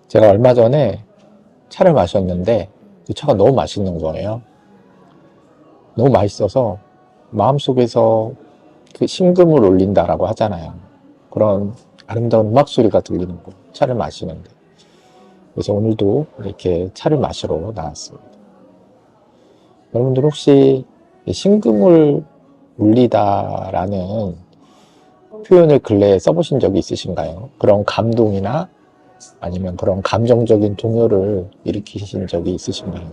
제가 얼마 전에 차를 마셨는데 그 차가 너무 맛있는 거예요. 너무 맛있어서 마음속에서 그 심금을 울린다라고 하잖아요. 그런 아름다운 음악 소리가 들리는 거, 차를 마시는데. 그래서 오늘도 이렇게 차를 마시러 나왔습니다. 여러분들 혹시 심금을 울리다라는 표현을 근래에 써보신 적이 있으신가요? 그런 감동이나 아니면 그런 감정적인 동요를 일으키신 적이 있으신가요?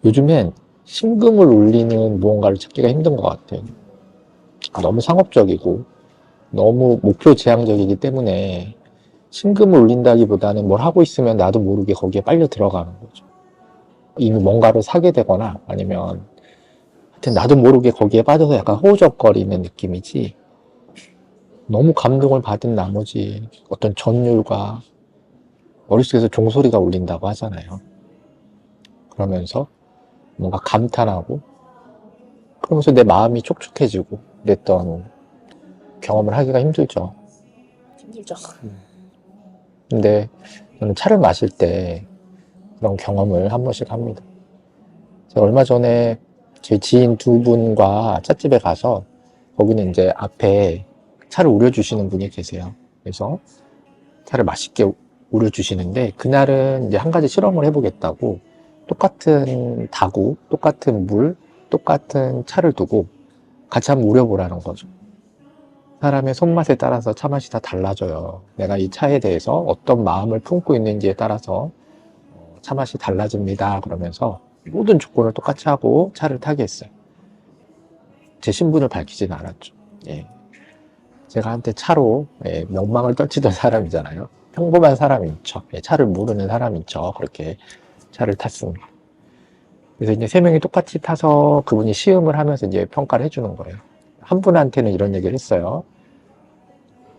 요즘엔 심금을 울리는 무언가를 찾기가 힘든 것 같아요. 너무 상업적이고 너무 목표 지향적이기 때문에 심금을 울린다기보다는 뭘 하고 있으면 나도 모르게 거기에 빨려 들어가는 거죠. 이미 뭔가를 사게 되거나 아니면 하여튼 나도 모르게 거기에 빠져서 약간 허우적거리는 느낌이지, 너무 감동을 받은 나머지 어떤 전율과 머릿속에서 종소리가 울린다고 하잖아요. 그러면서 뭔가 감탄하고 그러면서 내 마음이 촉촉해지고 그랬던 경험을 하기가 힘들죠. 힘들죠. 근데 저는 차를 마실 때 그런 경험을 한 번씩 합니다. 제가 얼마 전에 제 지인 두 분과 찻집에 가서 거기는 이제 앞에 차를 우려주시는 분이 계세요. 그래서 차를 맛있게 우려주시는데 그날은 이제 한 가지 실험을 해보겠다고 똑같은 다구, 똑같은 물, 똑같은 차를 두고 같이 한번 우려보라는 거죠. 사람의 손맛에 따라서 차 맛이 다 달라져요. 내가 이 차에 대해서 어떤 마음을 품고 있는지에 따라서 차 맛이 달라집니다. 그러면서 모든 조건을 똑같이 하고 차를 타게 했어요. 제 신분을 밝히진 않았죠. 예. 제가 한때 차로 명망을 떨치던 사람이잖아요. 평범한 사람인 척, 차를 모르는 사람인 척 그렇게 차를 탔습니다. 그래서 이제 세 명이 똑같이 타서 그분이 시음을 하면서 이제 평가를 해주는 거예요. 한 분한테는 이런 얘기를 했어요.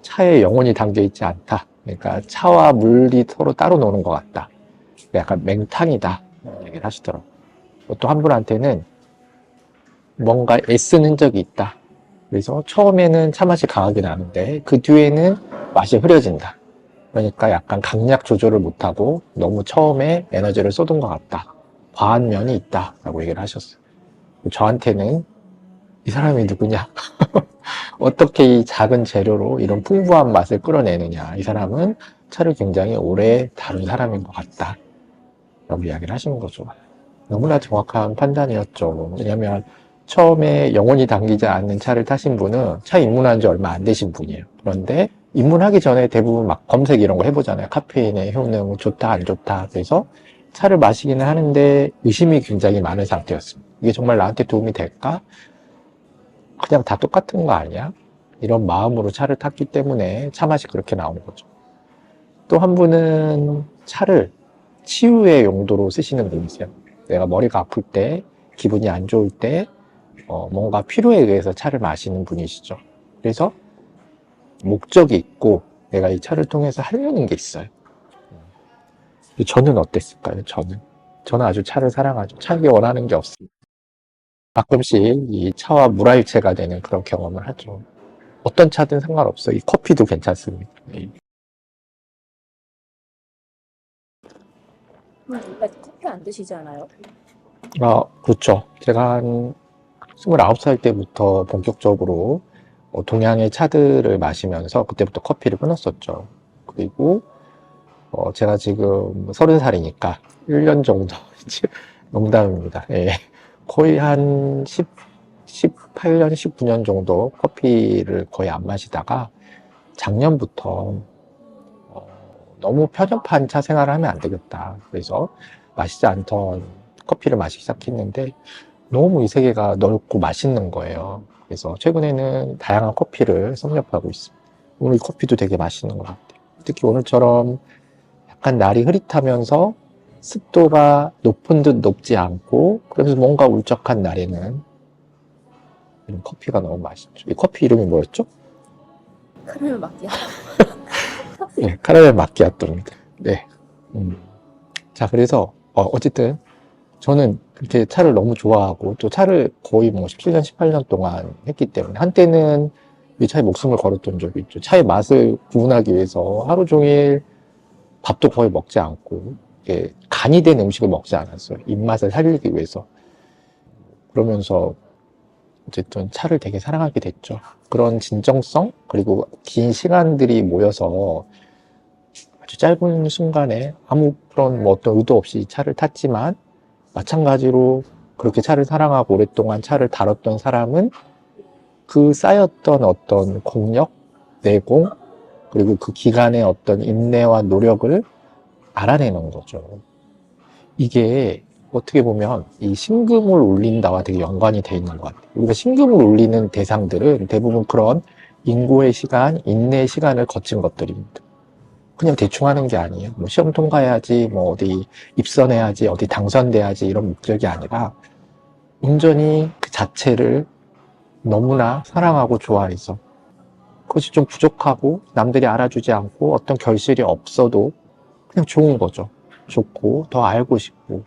차에 영혼이 담겨 있지 않다. 그러니까 차와 물이 서로 따로 노는 것 같다. 약간 맹탕이다. 얘기를 하시더라고요. 또 한 분한테는 뭔가 애쓴 흔적이 있다. 그래서 처음에는 차 맛이 강하게 나는데 그 뒤에는 맛이 흐려진다. 그러니까 약간 강약 조절을 못하고 너무 처음에 에너지를 쏟은 것 같다. 과한 면이 있다. 라고 얘기를 하셨어요. 저한테는 이 사람이 누구냐? 어떻게 이 작은 재료로 이런 풍부한 맛을 끌어내느냐? 이 사람은 차를 굉장히 오래 다룬 사람인 것 같다. 라고 이야기를 하시는 거죠. 너무나 정확한 판단이었죠. 왜냐면 처음에 영혼이 담기지 않는 차를 타신 분은 차 입문한 지 얼마 안 되신 분이에요. 그런데 입문하기 전에 대부분 막 검색 이런 거 해보잖아요. 카페인의 효능 좋다 안 좋다. 그래서 차를 마시기는 하는데 의심이 굉장히 많은 상태였습니다. 이게 정말 나한테 도움이 될까? 그냥 다 똑같은 거 아니야? 이런 마음으로 차를 탔기 때문에 차 맛이 그렇게 나오는 거죠. 또 한 분은 차를 치유의 용도로 쓰시는 분이세요. 내가 머리가 아플 때, 기분이 안 좋을 때, 뭔가 필요에 의해서 차를 마시는 분이시죠. 그래서 목적이 있고 내가 이 차를 통해서 하려는 게 있어요. 저는 어땠을까요? 저는 아주 차를 사랑하죠. 차에게 원하는 게 없습니다. 가끔씩 이 차와 물화일체가 되는 그런 경험을 하죠. 어떤 차든 상관없어요. 이 커피도 괜찮습니다. 네. 원래 커피 안 드시잖아요. 그렇죠. 제가 한 29살 때부터 본격적으로 동양의 차들을 마시면서 그때부터 커피를 끊었었죠. 그리고 제가 지금 30살이니까 1년 정도, 농담입니다. 예. 거의 한 18년, 19년 정도 커피를 거의 안 마시다가 작년부터 너무 편협한 차 생활을 하면 안 되겠다. 그래서 마시지 않던 커피를 마시기 시작했는데 너무 이 세계가 넓고 맛있는 거예요. 그래서 최근에는 다양한 커피를 섭렵하고 있습니다. 오늘 이 커피도 되게 맛있는 것 같아요. 특히 오늘처럼 약간 날이 흐릿하면서 습도가 높은 듯 높지 않고 그래서 뭔가 울적한 날에는 이런 커피가 너무 맛있죠. 이 커피 이름이 뭐였죠? 카라멜 마키아. 네, 카라멜 마키아토입니다. 네. 자, 그래서 어쨌든 저는 그렇게 차를 너무 좋아하고 또 차를 거의 뭐 17년, 18년 동안 했기 때문에 한때는 이 차에 목숨을 걸었던 적이 있죠. 차의 맛을 구분하기 위해서 하루 종일 밥도 거의 먹지 않고 이게 간이 된 음식을 먹지 않았어요. 입맛을 살리기 위해서. 그러면서 어쨌든 차를 되게 사랑하게 됐죠. 그런 진정성 그리고 긴 시간들이 모여서 아주 짧은 순간에 아무 그런 뭐 어떤 의도 없이 차를 탔지만 마찬가지로 그렇게 차를 사랑하고 오랫동안 차를 다뤘던 사람은 그 쌓였던 어떤 공력, 내공 그리고 그 기간의 어떤 인내와 노력을 알아내는 거죠. 이게 어떻게 보면 이 신금을 울린다와 되게 연관이 돼 있는 것 같아요. 우리가 신금을 울리는 대상들은 대부분 그런 인고의 시간, 인내의 시간을 거친 것들입니다. 그냥 대충 하는 게 아니에요. 뭐 시험 통과해야지, 뭐 어디 입선해야지, 어디 당선돼야지 이런 목적이 아니라 온전히 그 자체를 너무나 사랑하고 좋아해서 그것이 좀 부족하고 남들이 알아주지 않고 어떤 결실이 없어도 그냥 좋은 거죠. 좋고 더 알고 싶고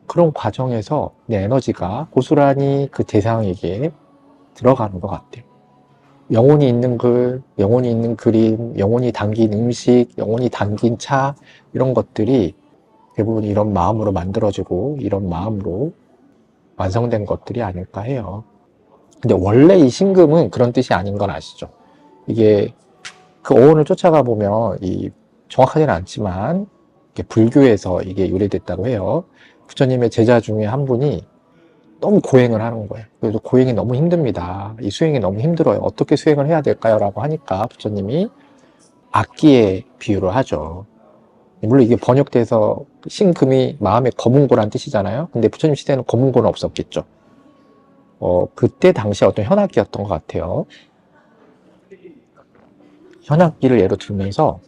그런 과정에서 내 에너지가 고스란히 그 대상에게 들어가는 것 같아요. 영혼이 있는 글, 영혼이 있는 그림, 영혼이 담긴 음식, 영혼이 담긴 차 이런 것들이 대부분 이런 마음으로 만들어지고 이런 마음으로 완성된 것들이 아닐까 해요. 근데 원래 이 신금은 그런 뜻이 아닌 건 아시죠? 이게 그 어원을 쫓아가 보면 이 정확하지는 않지만 이게 불교에서 이게 유래됐다고 해요. 부처님의 제자 중에 한 분이 너무 고행을 하는 거예요. 그래서 고행이 너무 힘듭니다. 이 수행이 너무 힘들어요. 어떻게 수행을 해야 될까요? 라고 하니까 부처님이 악기에 비유를 하죠. 물론 이게 번역돼서 신금이 마음의 검은고란 뜻이잖아요. 근데 부처님 시대에는 검은고는 없었겠죠. 그때 당시에 어떤 현악기였던 것 같아요. 현악기를 예로 들면서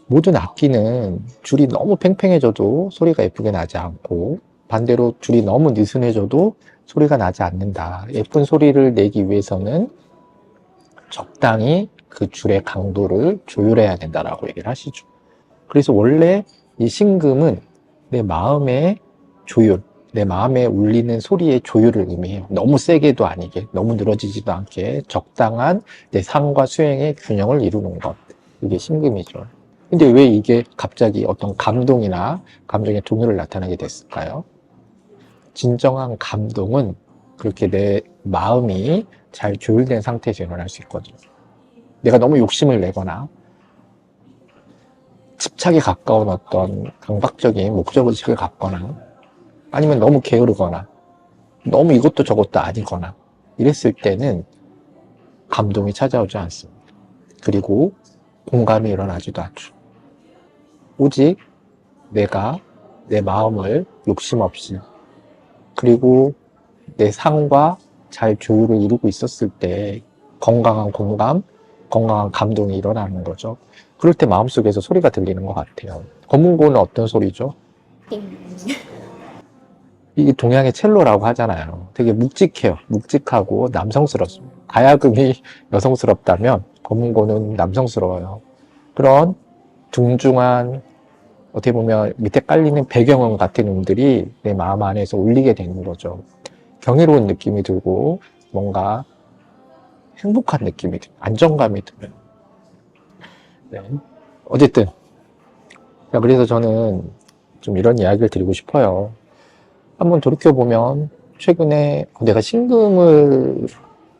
모든 악기는 줄이 너무 팽팽해져도 소리가 예쁘게 나지 않고 반대로 줄이 너무 느슨해져도 소리가 나지 않는다. 예쁜 소리를 내기 위해서는 적당히 그 줄의 강도를 조율해야 된다라고 얘기를 하시죠. 그래서 원래 이 신금은 내 마음의 조율, 내 마음에 울리는 소리의 조율을 의미해요. 너무 세게도 아니게, 너무 늘어지지도 않게 적당한 내 삶과 수행의 균형을 이루는 것. 이게 신금이죠. 근데 왜 이게 갑자기 어떤 감동이나 감정의 동요를 나타나게 됐을까요? 진정한 감동은 그렇게 내 마음이 잘 조율된 상태에서 일어날 수 있거든요. 내가 너무 욕심을 내거나 집착에 가까운 어떤 강박적인 목적의식을 갖거나 아니면 너무 게으르거나 너무 이것도 저것도 아니거나 이랬을 때는 감동이 찾아오지 않습니다. 그리고 공감이 일어나지도 않죠. 오직 내가 내 마음을 욕심 없이 그리고 내 상과 잘 조율을 이루고 있었을 때 건강한 공감, 건강한 감동이 일어나는 거죠. 그럴 때 마음속에서 소리가 들리는 것 같아요. 검은고는 어떤 소리죠? 이게 동양의 첼로라고 하잖아요. 되게 묵직해요. 묵직하고 남성스럽습니다. 가야금이 여성스럽다면 검은고는 남성스러워요. 그런 둥중한 어떻게 보면 밑에 깔리는 배경음 같은 음들이 내 마음 안에서 울리게 되는 거죠. 경이로운 느낌이 들고 뭔가 행복한 느낌이 들어요. 안정감이 들어요. 네. 어쨌든 그래서 저는 좀 이런 이야기를 드리고 싶어요. 한번 돌이켜보면 최근에 내가 신금을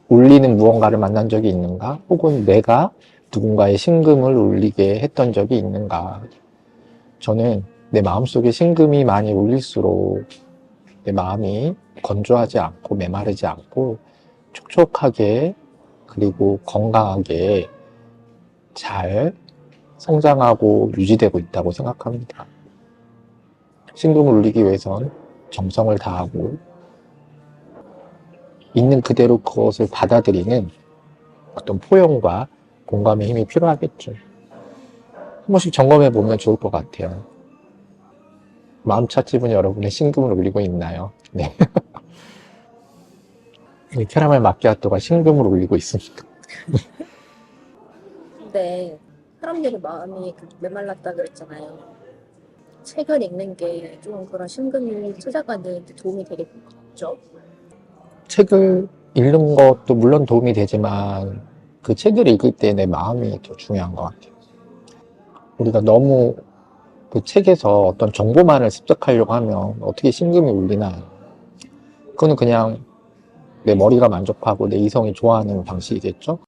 울리는 무언가를 만난 적이 있는가? 혹은 내가 누군가의 신금을 울리게 했던 적이 있는가? 저는 내 마음속에 신금이 많이 울릴수록 내 마음이 건조하지 않고 메마르지 않고 촉촉하게 그리고 건강하게 잘 성장하고 유지되고 있다고 생각합니다. 신금을 울리기 위해선 정성을 다하고 있는 그대로 그것을 받아들이는 어떤 포용과 공감의 힘이 필요하겠죠. 한 번씩 점검해 보면 좋을 것 같아요. 마음 찻집은 여러분의 신금을 울리고 있나요? 네. 캐러멜 마키아토가 신금을 울리고 있습니다. 근데 사람들이 마음이 메말랐다 그랬잖아요. 책을 읽는 게 좀 그런 심금이 찾아가는 데 도움이 되겠죠? 책을 읽는 것도 물론 도움이 되지만 그 책을 읽을 때 내 마음이 더 중요한 것 같아요. 우리가 너무 그 책에서 어떤 정보만을 습득하려고 하면 어떻게 심금이 울리나. 그거는 그냥 내 머리가 만족하고 내 이성이 좋아하는 방식이겠죠?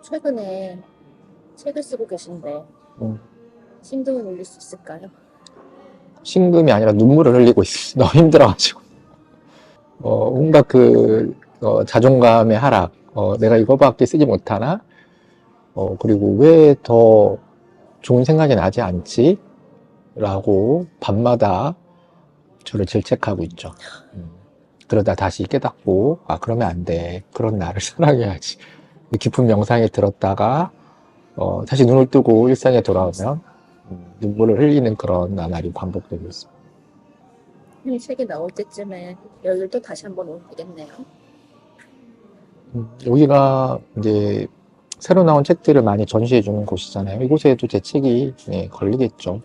최근에 책을 쓰고 계신데 음, 심금을 울릴 수 있을까요? 심금이 아니라 눈물을 흘리고 있어. 너무 힘들어가지고. 온갖 자존감의 하락. 내가 이거밖에 쓰지 못하나? 그리고 왜 더 좋은 생각이 나지 않지? 라고 밤마다 저를 질책하고 있죠. 그러다 다시 깨닫고, 그러면 안 돼. 그런 나를 사랑해야지. 깊은 명상에 들었다가, 다시 눈을 뜨고 일상에 돌아오면, 눈물을 흘리는 그런 나날이 반복되고 있습니다. 이 책이 나올 때쯤에 여기를 또 다시 한번 오면 되겠네요. 여기가 이제 새로 나온 책들을 많이 전시해 주는 곳이잖아요. 이곳에도 제 책이 걸리겠죠.